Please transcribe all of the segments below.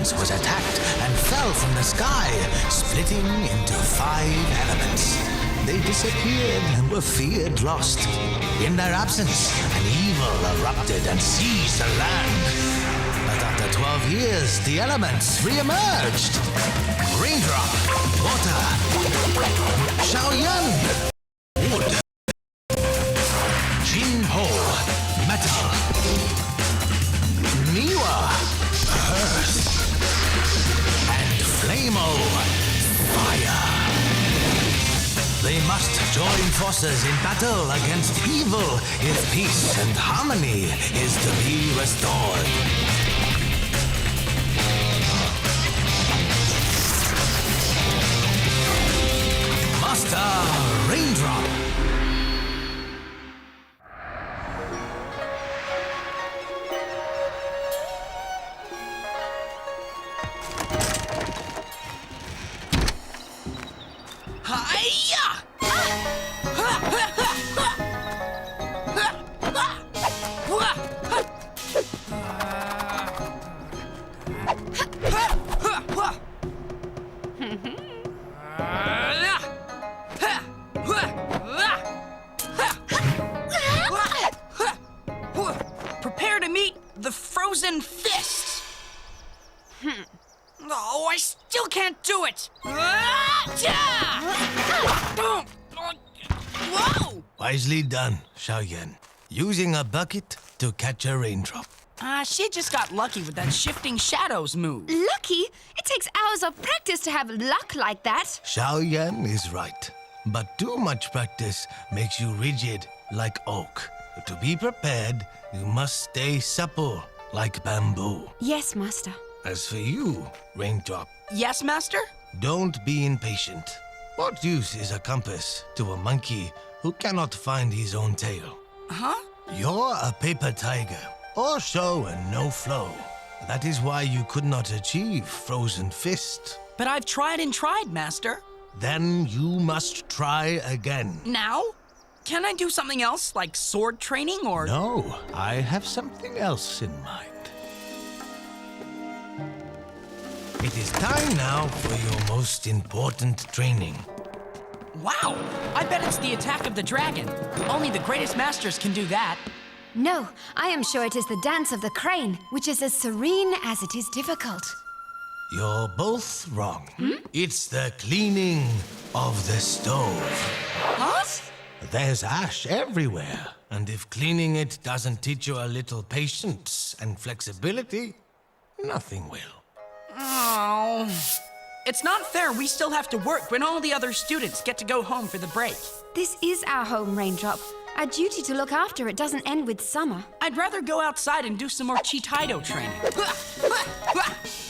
once was attacked and fell from the sky, splitting into 5 elements. They disappeared and were feared lost. In their absence, an evil erupted and seized the land. But after 12 years, the elements re-emerged. Raindrop, water. Xiaoyan, wood. Jinho, metal. Miwa, earth. And Flamo, fire. They must join forces in battle against evil if peace and harmony is to be restored. Master Raindrop. Prepare to meet the frozen fists. Oh, I still can't do it. Whoa! Wisely done, Xiaoyan. Using a bucket to catch a raindrop. She just got lucky with that shifting shadows move. Lucky? It takes hours of practice to have luck like that. Xiaoyan is right. But too much practice makes you rigid like oak. To be prepared, you must stay supple like bamboo. Yes, Master. As for you, Raindrop, Yes, Master? don't be impatient. What use is a compass to a monkey who cannot find his own tail? Huh? You're a paper tiger, or show and no flow. That is why you could not achieve Frozen Fist. But I've tried and tried, Master. Then you must try again. Now? Can I do something else, like sword training or... No, I have something else in mind. It is time now for your most important training. Wow! I bet it's the attack of the dragon. Only the greatest masters can do that. No, I am sure it is the dance of the crane, which is as serene as it is difficult. You're both wrong. It's the cleaning of the stove. What? There's ash everywhere, and if cleaning it doesn't teach you a little patience and flexibility, nothing will. Oh. It's not fair we still have to work when all the other students get to go home for the break. This is our home, Raindrop. Our duty to look after it doesn't end with summer. I'd rather go outside and do some more Chi-Taido training.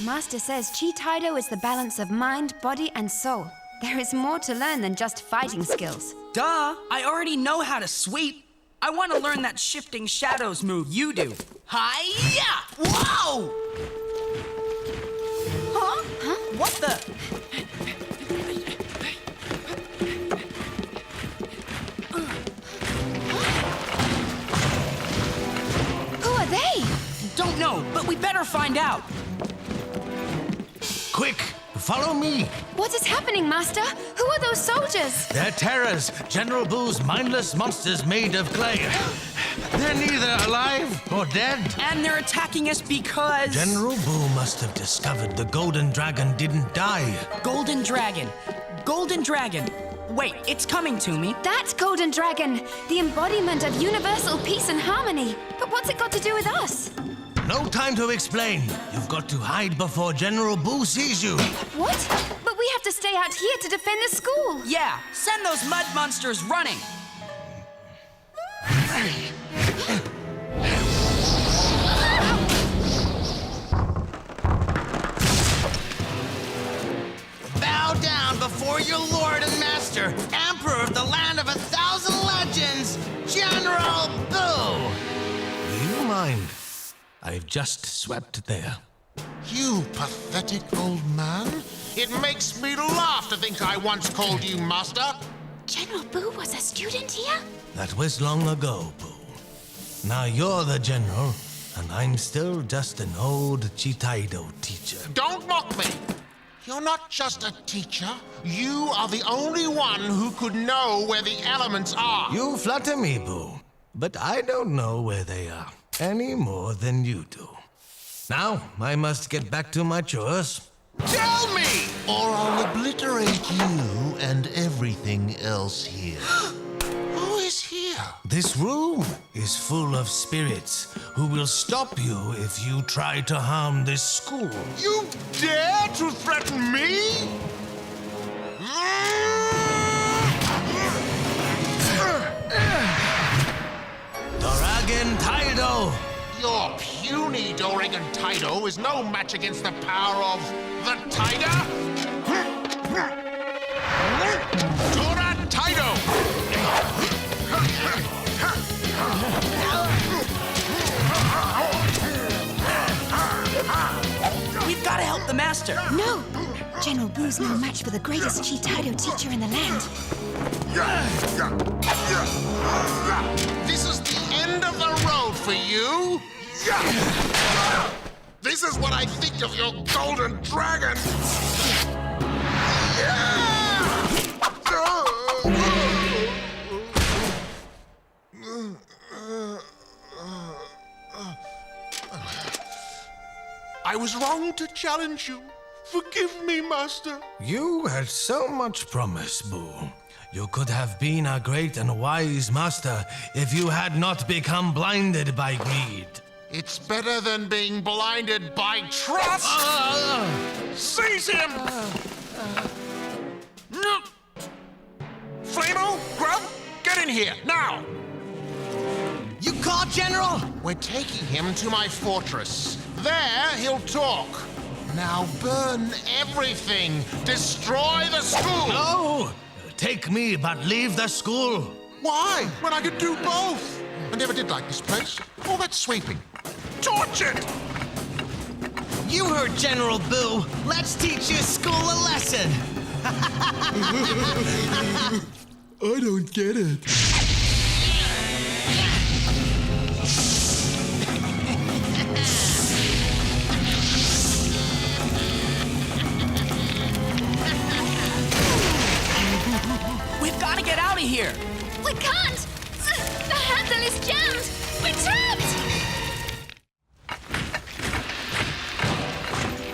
Master says Chi-Taido is the balance of mind, body, and soul. There is more to learn than just fighting skills. Duh! I already know how to sweep. I want to learn that shifting shadows move you do. Hi-ya! Whoa! Huh? What the? Who are they? Don't know, but we better find out. Quick, follow me. What is happening, Master? Who are those soldiers? They're terrors, General Boo's mindless monsters made of clay. They're neither alive or dead. And they're attacking us because... General Boo must have discovered the golden dragon didn't die. Golden Dragon. Golden Dragon. Wait, it's coming to me. That Golden Dragon, the embodiment of universal peace and harmony. But what's it got to do with us? No time to explain. You've got to hide before General Boo sees you. What? But we have to stay out here to defend the school. Yeah, send those mud monsters running. Bow down before your lord and master, emperor of the land of 1,000 legends, General Boo! Do you mind? I've just swept there. You pathetic old man. It makes me laugh to think I once called you master. General Boo was a student here? That was long ago, Boo. Now you're the general, and I'm still just an old Chitaido teacher. Don't mock me. You're not just a teacher. You are the only one who could know where the elements are. You flatter me, Boo, but I don't know where they are any more than you do. Now, I must get back to my chores. Tell me! Or I'll obliterate you and everything else here. Who is here? This room is full of spirits who will stop you if you try to harm this school. You dare to threaten me? Doragon Taido! Your puny Doragon Taido is no match against the power of the Tiger. Tora Taido! We've got to help the master. No! General Boo's no match for the greatest Chitaido teacher in the land. This is the end of the road for you. This is what I think of your golden dragon. I was wrong to challenge you. Forgive me, Master. You had so much promise, Boo. You could have been a great and wise master if you had not become blinded by greed. It's better than being blinded by trust. Seize him! Flamo, Grub, get in here, now! You called, General? We're taking him to my fortress. There, he'll talk. Now burn everything. Destroy the school. No! Take me, but leave the school. Why? When I could do both. I never did like this place. All that sweeping. Torch it! You heard General Boo. Let's teach your school a lesson. I don't get it. We've got to get out of here. We can't! The handle is jammed! We're trapped!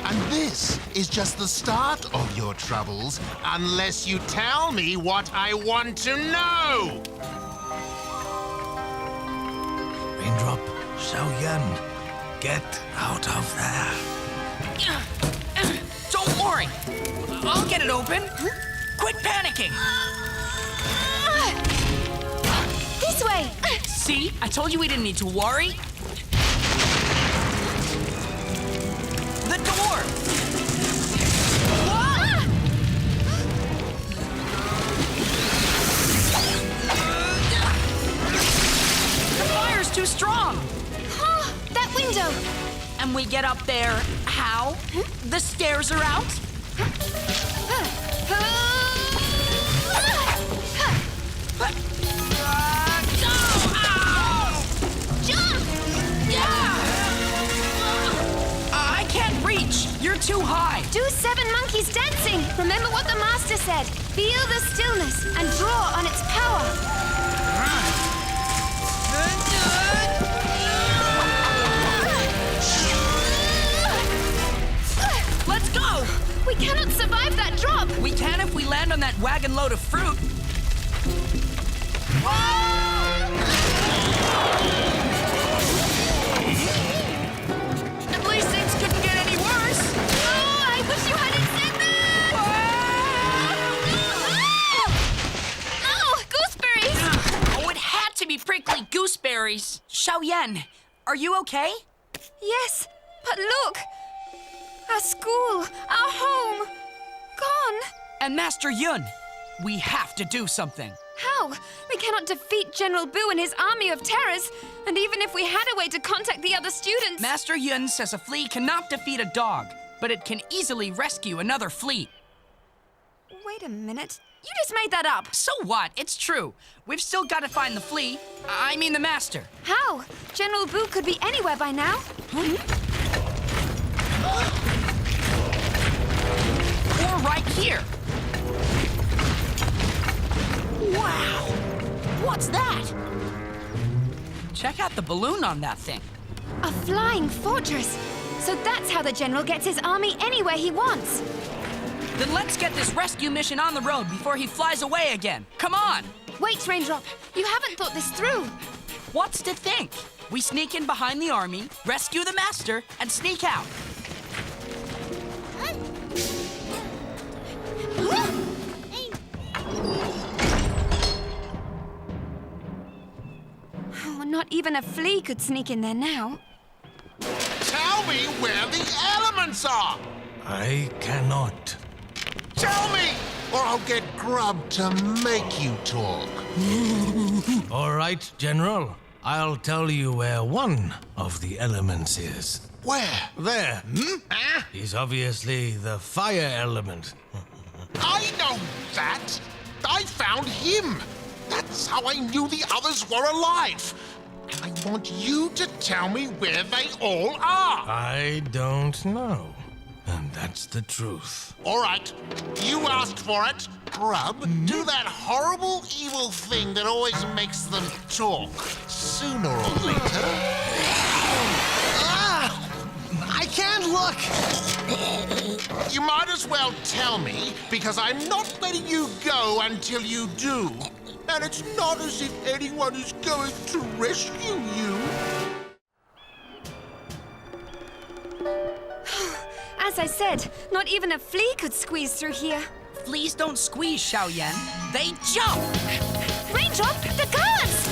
And this is just the start of your troubles, unless you tell me what I want to know. Raindrop, Xiaoyan, get out of there. Don't worry. I'll get it open. Quit panicking. This way! See? I told you we didn't need to worry. The door! Ah! The fire's too strong. Oh, that window! And we get up there how? The stairs are out? Jump! I can't reach. You're too high. Do 7 monkeys dancing! Remember what the master said. Feel the stillness and draw on its power. Let's go. We cannot survive that drop! We can if we land on that wagon load of fruit. At least things couldn't get any worse. Oh, I wish you hadn't said that! Oh, gooseberries! Oh, it had to be prickly gooseberries. Xiaoyan, are you okay? Yes, but look! Our school, our home, gone! And Master Yun, we have to do something. How? We cannot defeat General Boo and his army of terrors. And even if we had a way to contact the other students... Master Yun says a flea cannot defeat a dog, but it can easily rescue another flea. Wait a minute. You just made that up. So what? It's true. We've still got to find the flea. I mean the master. How? General Boo could be anywhere by now. Or right here. Wow! What's that? Check out the balloon on that thing. A flying fortress. So that's how the General gets his army anywhere he wants. Then let's get this rescue mission on the road before he flies away again. Come on! Wait, Raindrop. You haven't thought this through. What's to think? We sneak in behind the army, rescue the master, and sneak out. Oh, not even a flea could sneak in there now. Tell me where the elements are! I cannot. Tell me, or I'll get Grub to make you talk. All right, General. I'll tell you where one of the elements is. Where? There. Huh? He's obviously the fire element. I know that! I found him! That's how I knew the others were alive! And I want you to tell me where they all are! I don't know. And that's the truth. All right, you asked for it. Grub, do that horrible, evil thing that always makes them talk. Sooner or later. I can't look! You might as well tell me, because I'm not letting you go until you do. And it's not as if anyone is going to rescue you. As I said, not even a flea could squeeze through here. Fleas don't squeeze, Xiao Yan. They jump! Raindrop, the guards!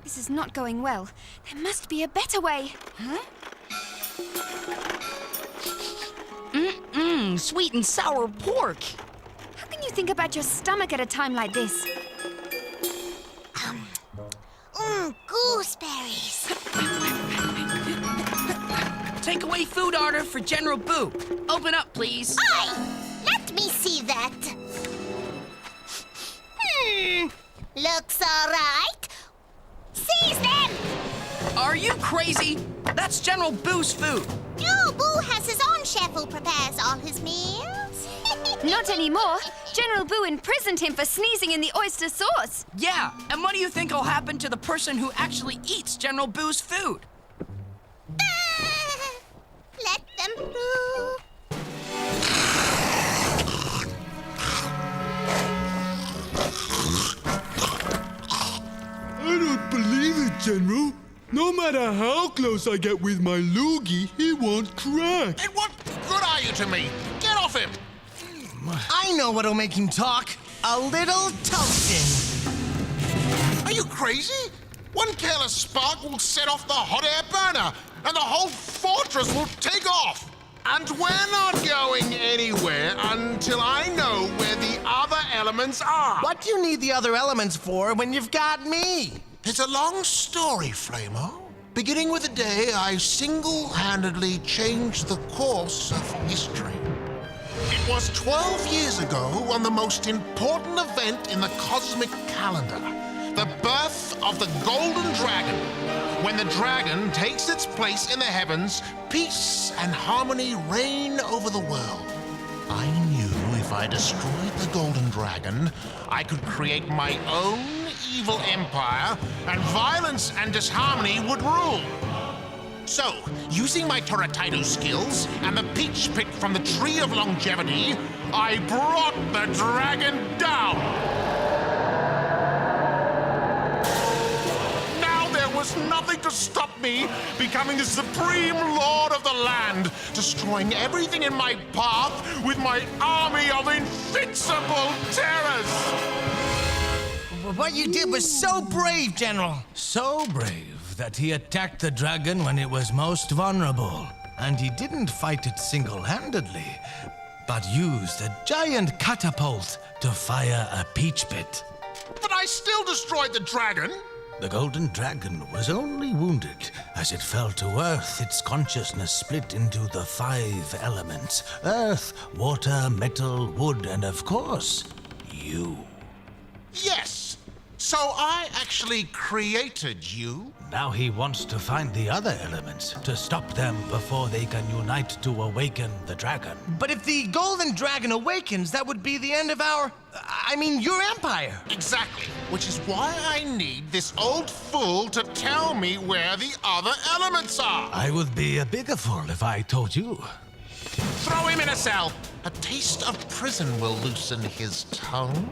This is not going well. There must be a better way. Sweet and sour pork. How can you think about your stomach at a time like this? Gooseberries. Take away food order for General Boo. Open up, please. Let me see that. Looks all right. Seize them! Are you crazy? That's General Boo's food. Oh, Boo has his own chef who prepares all his meals. Not anymore. General Boo imprisoned him for sneezing in the oyster sauce. Yeah, and what do you think will happen to the person who actually eats General Boo's food? Let them through. I don't believe it, General. No matter how close I get with my loogie, he won't crack. And what good are you to me? Get off him! I know what'll make him talk. A little toasting. Are you crazy? One careless spark will set off the hot air burner, and the whole fortress will take off. And we're not going anywhere until I know where the other elements are. What do you need the other elements for when you've got me? It's a long story, Flamo. Beginning with the day I single-handedly changed the course of history. It was 12 years ago on the most important event in the cosmic calendar, the birth of the Golden Dragon. When the dragon takes its place in the heavens, peace and harmony reign over the world. I knew if I destroyed the Golden Dragon, I could create my own evil empire, and violence and disharmony would rule. So, using my Torataido skills and the peach pick from the Tree of Longevity, I brought the dragon down. Now there was nothing to stop me becoming the supreme lord of the land, destroying everything in my path with my army of invincible terrors. What you did was so brave, General. So brave that he attacked the dragon when it was most vulnerable. And he didn't fight it single-handedly, but used a giant catapult to fire a peach pit. But I still destroyed the dragon. The golden dragon was only wounded. As it fell to earth, its consciousness split into the 5 elements: earth, water, metal, wood, and of course, you. Yes. So I actually created you. Now he wants to find the other elements to stop them before they can unite to awaken the dragon. But if the golden dragon awakens, that would be the end of your empire. Exactly. Which is why I need this old fool to tell me where the other elements are. I would be a bigger fool if I told you. Throw him in a cell. A taste of prison will loosen his tongue.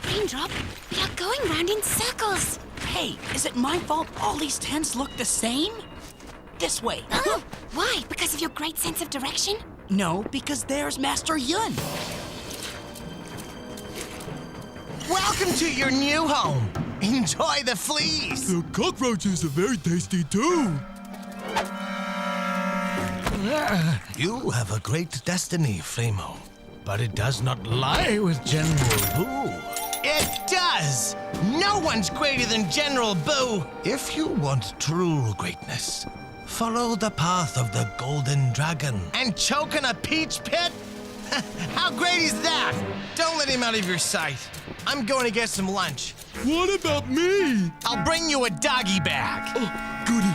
Raindrop, we are going round in circles. Hey, is it my fault all these tents look the same? This way. Oh, why? Because of your great sense of direction? No, because there's Master Yun. Welcome to your new home. Enjoy the fleas. The cockroaches are very tasty too. You have a great destiny, Flamo. But it does not lie with General Boo. It does. No one's greater than General Boo. If you want true greatness, follow the path of the golden dragon. And choke in a peach pit? How great is that? Don't let him out of your sight. I'm going to get some lunch. What about me? I'll bring you a doggy bag. Oh, goody.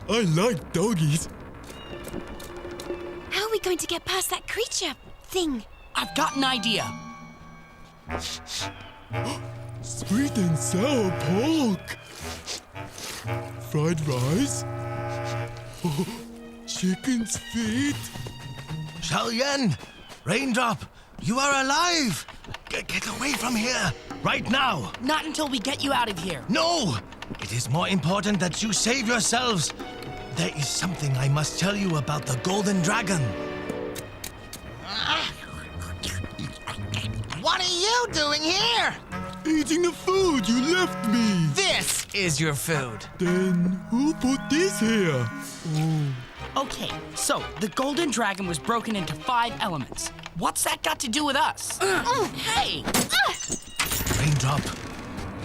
I like doggies. How are we going to get past that creature thing? I've got an idea. Sweet and sour pork. Fried rice. Oh, chicken's feet. Xiaoyan, Raindrop, you are alive. Get away from here, right now. Not until we get you out of here. No! It is more important that you save yourselves. There is something I must tell you about the golden dragon. What are you doing here? Eating the food you left me. This is your food. Then who put this here? Oh. Okay, so the golden dragon was broken into 5 elements. What's that got to do with us? Hey! Raindrop,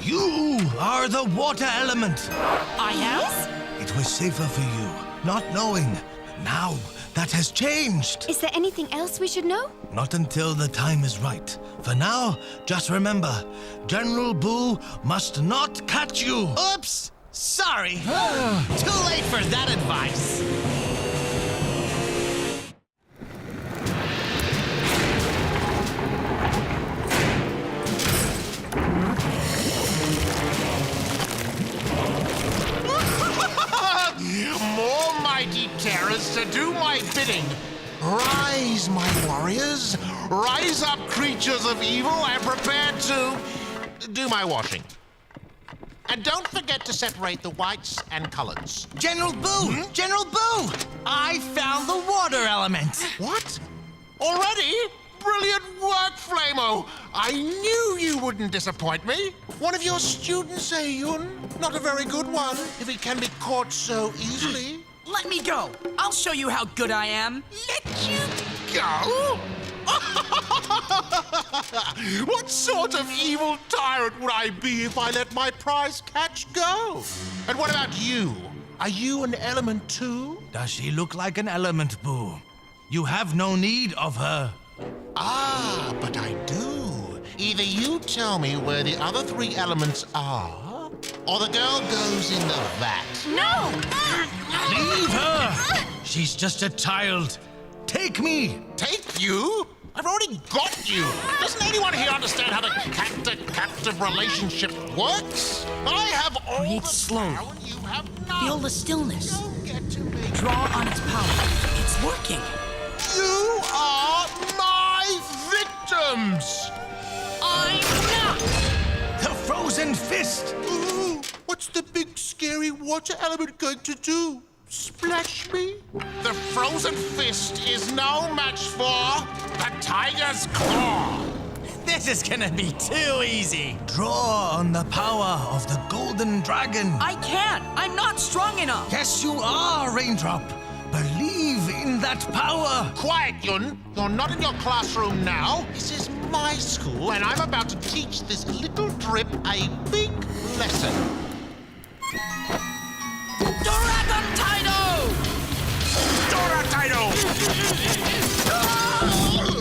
you are the water element. I am? It was safer for you, not knowing. Now, that has changed. Is there anything else we should know? Not until the time is right. For now, just remember, General Boo must not catch you. Oops! Sorry. Too late for that advice. More mighty terrors to do my bidding. Rise, my warriors. Rise up, creatures of evil, and prepare to do my washing. And don't forget to separate the whites and colors. General Boo! General Boo! I found the water element. What? Already? Brilliant work, Flamo! I knew you wouldn't disappoint me. One of your students, Yun. Not a very good one, if he can be caught so easily. Let me go. I'll show you how good I am. Let you go? What sort of evil tyrant would I be if I let my prize catch go? And what about you? Are you an element too? Does she look like an element, Boo? You have no need of her. Ah, but I do. Either you tell me where the other 3 elements are, or the girl goes in the vat. No! Leave her! She's just a child. Take me! Take you? I've already got you. Doesn't anyone here understand how the cat-to-captive relationship works? I have all Breathe the slowly. power, you have none. Feel the stillness. Don't get to me. Draw on its power. It's working. You are my victims! I'm not! The frozen fist! Ooh, what's the big scary water element going to do? Splash me? The frozen fist is no match for the tiger's claw. This is gonna be too easy. Draw on the power of the golden dragon. I can't. I'm not strong enough. Yes, you are, Raindrop. Believe find that power. Quiet, Yun. You're not in your classroom now. This is my school, and I'm about to teach this little drip a big lesson. Dragon Tidal!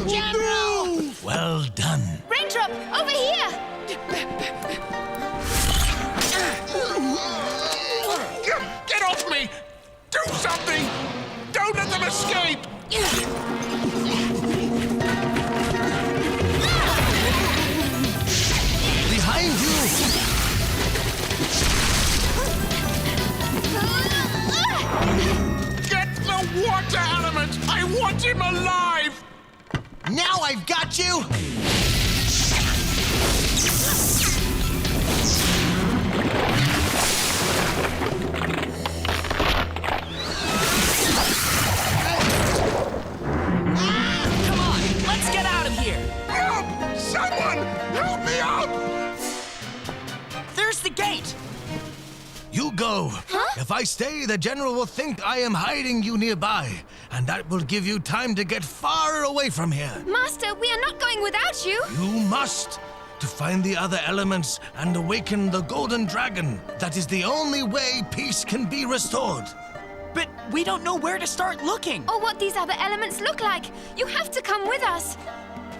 General! Well done. Raindrop, over here! Get off me! Do something! Don't let them escape! Behind you. Get the water element! I want him alive! Now I've got you! Come on, let's get out of here! Help! Someone! Help me up! There's the gate! You go. If I stay, the general will think I am hiding you nearby, and that will give you time to get far away from here. Master, we are not going without you. You must. To find the other elements and awaken the golden dragon. That is the only way peace can be restored. But we don't know where to start looking. Or what these other elements look like. You have to come with us.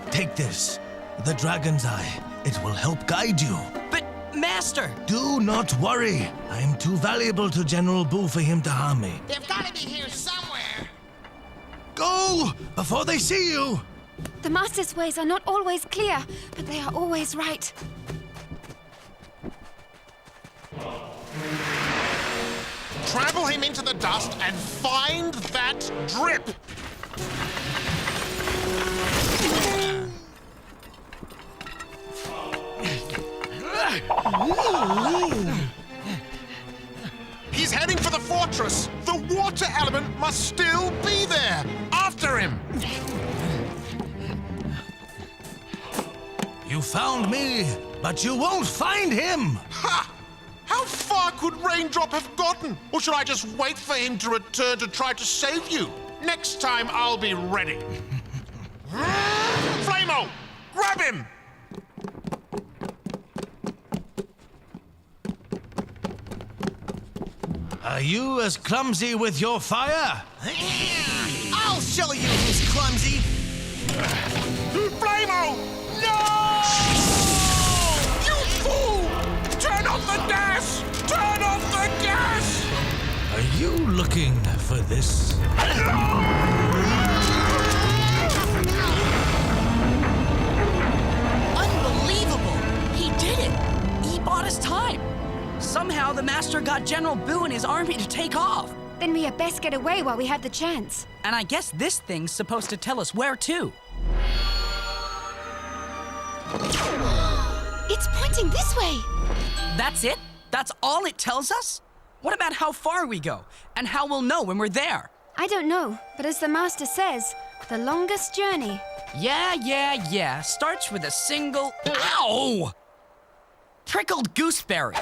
Take this, the dragon's eye. It will help guide you. But, Master, Do not worry. I am too valuable to General Boo for him to harm me. They've got to be here somewhere. Go before they see you. The Master's ways are not always clear, but they are always right. Trample him into the dust and find that drip! He's heading for the fortress! The water element must still be there! After him! You found me, but you won't find him. Ha! How far could Raindrop have gotten? Or should I just wait for him to return to try to save you? Next time I'll be ready. Flamo! Grab him! Are you as clumsy with your fire? I'll show you who's clumsy. Flamo! No! You fool! Turn off the gas! Turn off the gas! Are you looking for this? unbelievable! He did it! He bought us time! Somehow the Master got General Boo and his army to take off. Then we had best get away while we have the chance. And I guess this thing's supposed to tell us where to. It's pointing this way. That's it? That's all it tells us? What about how far we go? And how we'll know when we're there? I don't know, but as the Master says, the longest journey. Yeah. Starts with a single... Ow! Prickled gooseberry.